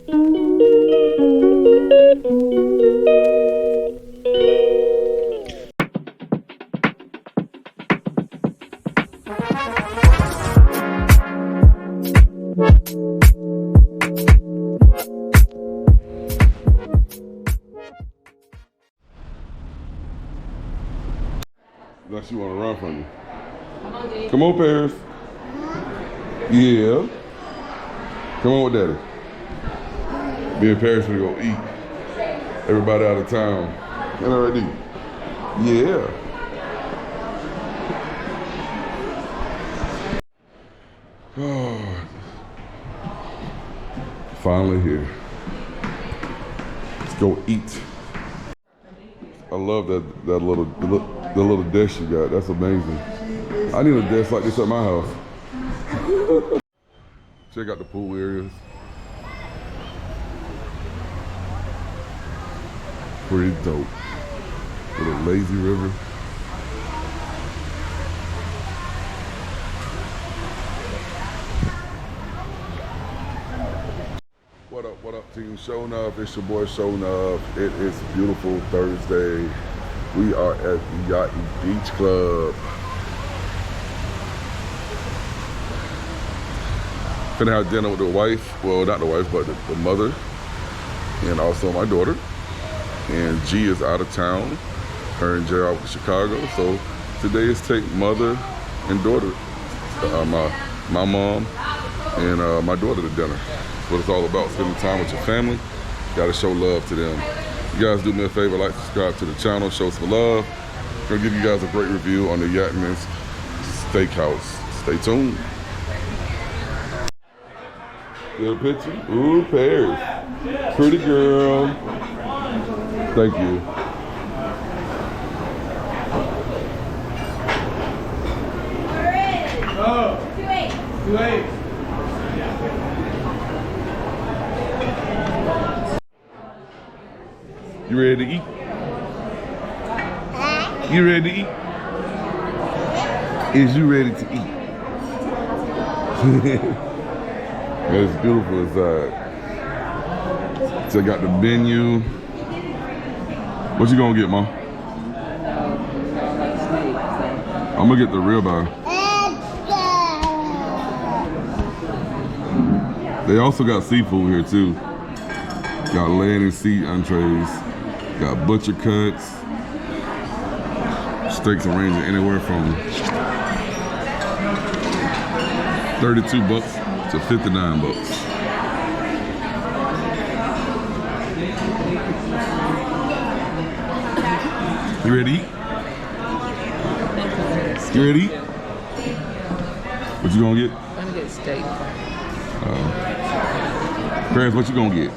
Like she want to run from you. Come on, Paris. Yeah. Come on with daddy. Me and Paris gonna go eat. Everybody out of town. Get already. Yeah. Oh. Finally here. Let's go eat. I love that little desk you got. That's amazing. I need a desk like this at my house. Check out the pool areas. Pretty dope. Little lazy river. What up, team? Showing up. It's your boy Showing Up. It is a beautiful Thursday. We are at the Yachty Beach Club. Finna have dinner with the wife. Well, not the wife, but the mother. And also my daughter. And G is out of town. Her and Jay out in Chicago. So today is take mother and daughter. My mom and my daughter to dinner. That's what it's all about, spending time with your family. Gotta show love to them. You guys do me a favor, like, subscribe to the channel, show some love. I'm gonna give you guys a great review on the Yachtsman's Steakhouse. Stay tuned. Good picture. Ooh, Paris. Pretty girl. Thank you. Oh. 2-8. You ready to eat? You ready to eat? Is you ready to eat? It's beautiful inside. Check out the menu. What you gonna get, Mom? I'm gonna get the ribeye. They also got seafood here too. Got land and sea entrees. Got butcher cuts. Steaks are ranging anywhere from $32 to $59. You ready to eat? You ready to eat? What you gonna get? I'm gonna get steak. Parents, what you gonna get?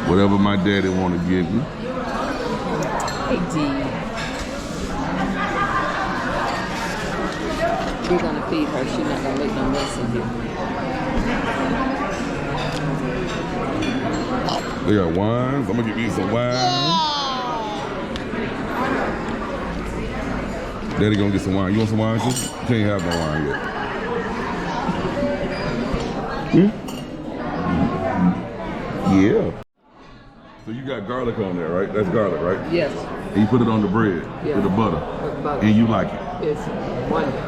Whatever my daddy wanna give me. Hey, D. We're gonna feed her. She's not gonna make no mess in here. They got wines. I'm gonna give you some wine. Daddy gonna get some wine. You want some wine too? You can't have no wine yet. Yeah. So you got garlic on there, right? That's garlic, right? Yes. And you put it on the bread with the butter. With butter. And you like it. It's wonderful.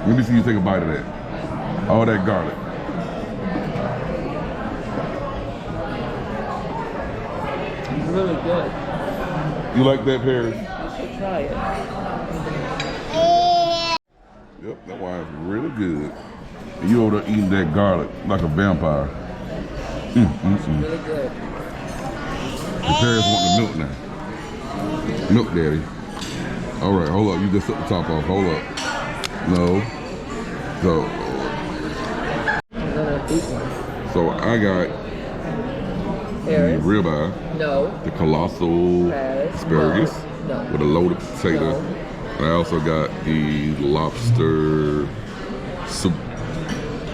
Let me see you take a bite of that. All that garlic. It's really good. You like that, Paris? You should try it. Yep, that wine's really good. And you over there eating that garlic like a vampire. It's really good. The Paris want the milk now. Milk daddy. All right, hold up. You just took the top off. Hold up. No. So. I'm gonna eat one. So I got Paris. the ribeye. No. The colossal Paris. asparagus No. with a loaded potato. No. And I also got the lobster soup.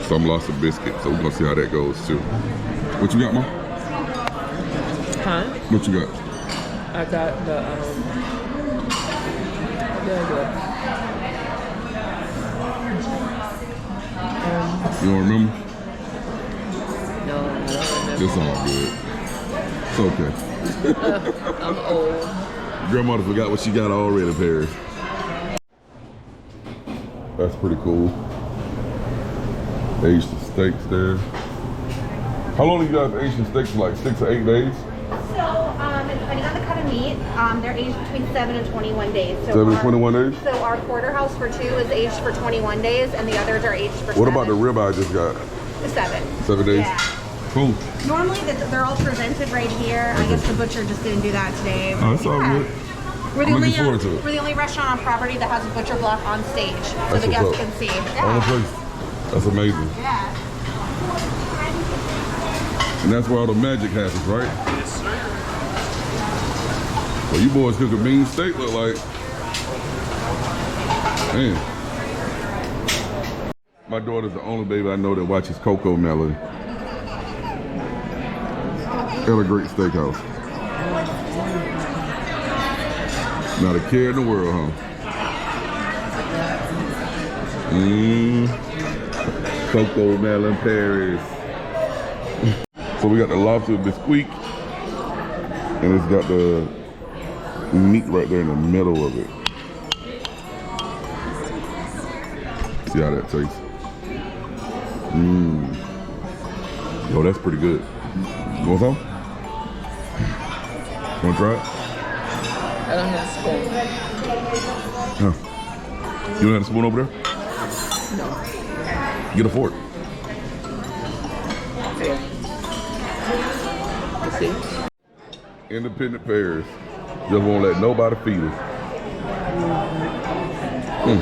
Some lobster biscuit. So we're gonna see how that goes too. What you got, Mom? Huh? What you got? I got the You don't remember? no, No, I don't remember. It's all good. It's okay. I'm old. Grandmother forgot what she got already, Paris. That's pretty cool. Aged the steaks there. How long do you guys age the steaks for? Like 6 or 8 days? So, depending on the cut of meat, they're aged between 7 and 21 days. So 7 to 21 days? So our porterhouse for 2 is aged for 21 days, and the others are aged for 7. What about the ribeye I just got? 7. 7 days? Yeah. Cool. Normally, they're all presented right here. I guess the butcher just didn't do that today. Oh, that's all good. We're the, I'm only, looking forward to it. we're the only restaurant on property that has a butcher block on stage, so That's the guests what's up. can see. On the place. That's amazing. Yeah. And that's where all the magic happens, right? Yes, sir. Well, you boys cook a mean steak, look like. Man. My daughter's the only baby I know that watches Coco Melon. At a great steakhouse. Not a care in the world, huh? Coco Melon Paris. So we got the lobster biscuit, and it's got the meat right there in the middle of it. See how that tastes. Yo, that's pretty good. You want some? Want to try it? I don't have a spoon. Huh. You don't have a spoon over there? No. Get a fork. Here. You see? Independent Paris. Just won't let nobody feed us. I'm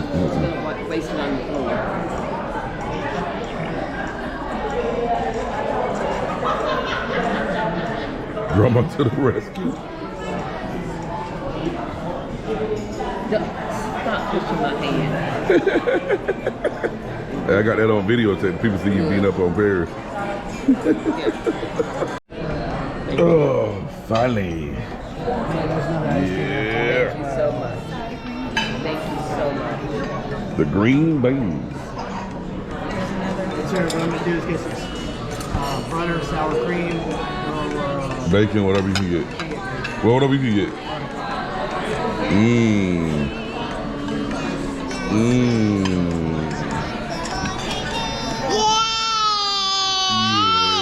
gonna place it on the floor. Grandma to the rescue. Stop pushing my hand. Hey, I got that on video tape. People see you beating up on Paris. Oh, finally. Thank Yeah. you so much. Thank you so much. The green beans. So what I'm gonna do is get some butter, sour cream, Bacon, whatever you can get. Well, whatever you can get.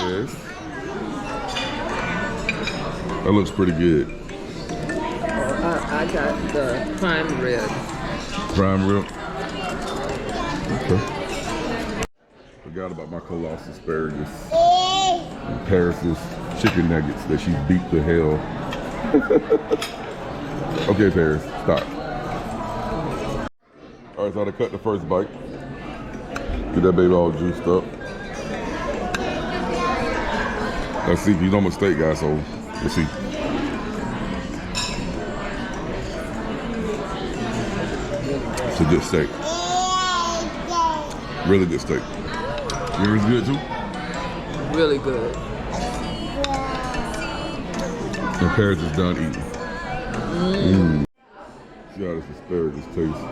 Yes. That looks pretty good. I got the prime rib. Prime rib. Okay. Forgot about my colossal asparagus. And Paris's chicken nuggets that she beat to hell. Okay, Paris, stop. All right, so I cut the first bite. Get that baby all juiced up. Let's see, you know I'm a steak guy, so let's see. It's a good steak. Really good steak. Yours good too? Really good. And Paris is done eating. See how this asparagus tastes.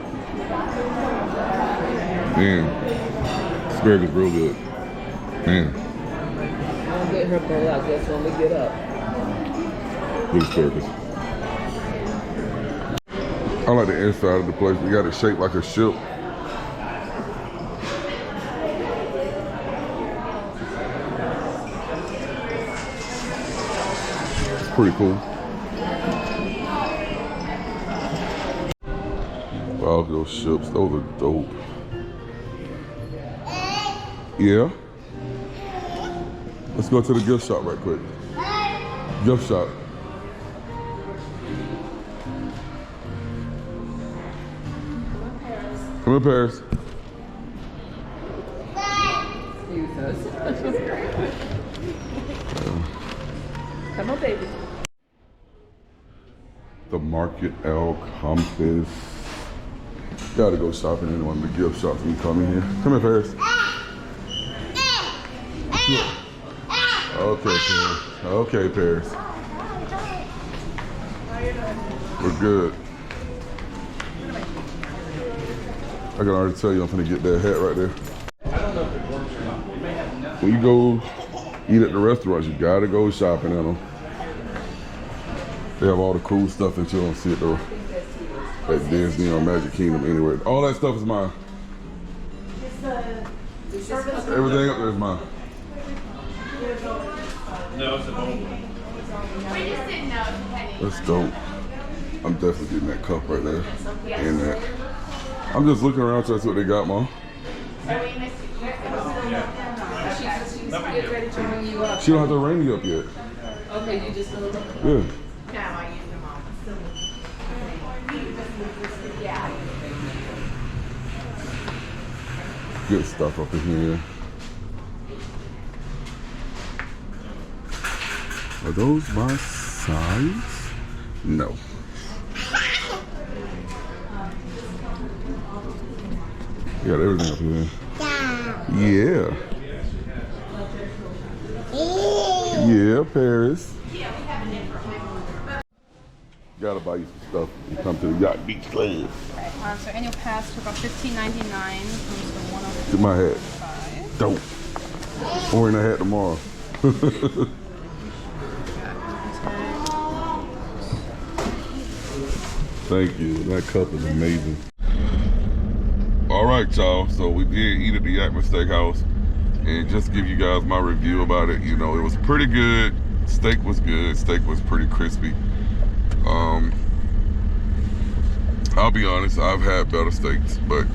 Man, asparagus real good. Man, I'll get her bowl, I guess, when we get up. good asparagus. I like the inside of the place. We got it shaped like a ship. It's pretty cool. Wow, those ships, those are dope. Yeah? Let's go to the gift shop right quick. Gift shop. Come here, Paris. Excuse us. Come on, baby. The Market El Compass. Gotta go shopping in one of the gift shops when you come in here. Come here, Paris. Okay, Paris. Okay, Paris. We're good. I can already tell you I'm gonna get that hat right there. When you go eat at the restaurants, you gotta go shopping at them. They have all the cool stuff that you don't see at Disney or Magic Kingdom anywhere. All that stuff is mine. Everything up there is mine. That's dope. I'm definitely getting that cup right there. And that. I'm just looking around trying to see what they got, Mom. She don't have to ring me up yet. Okay, you just gonna look. Yeah. Good stuff up in here. Are those my size? No. You got everything up here. Yeah. Yeah, Paris. Gotta buy you some stuff when you come to the Yacht Beach Club. So annual pass took off $15.99. Get my hat. Dope. I'm wearing that hat tomorrow. Thank you. That cup is amazing. All right, y'all. So we did eat at the Yachtsman Steakhouse, and just give you guys my review about it. You know, it was pretty good. Steak was good. Steak was pretty crispy. I'll be honest, I've had better steaks, but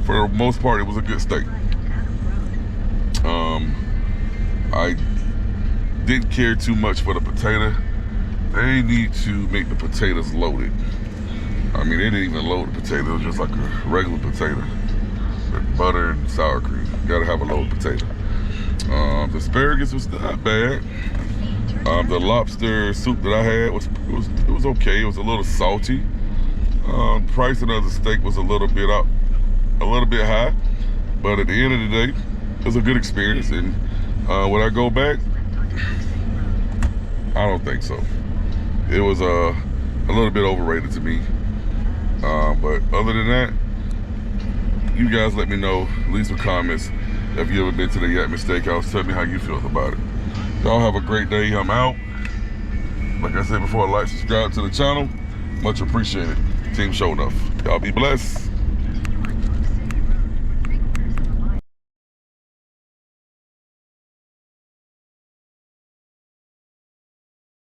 for the most part, it was a good steak. I didn't care too much for the potato. They need to make the potatoes loaded. I mean, they didn't even load the potato. It was just like a regular potato with butter and sour cream. You gotta have a loaded potato. The asparagus was not bad. The lobster soup that I had was okay. It was a little salty. Pricing of the steak was a little bit high, but at the end of the day, it was a good experience. And would I go back? I don't think so. It was a little bit overrated to me. But other than that, you guys let me know. Leave some comments if you ever been to the Yachtsman Steakhouse. Tell me how you feel about it. Y'all have a great day. I'm out. Like I said before, like, subscribe to the channel. Much appreciated. Team Show Enough. Y'all be blessed.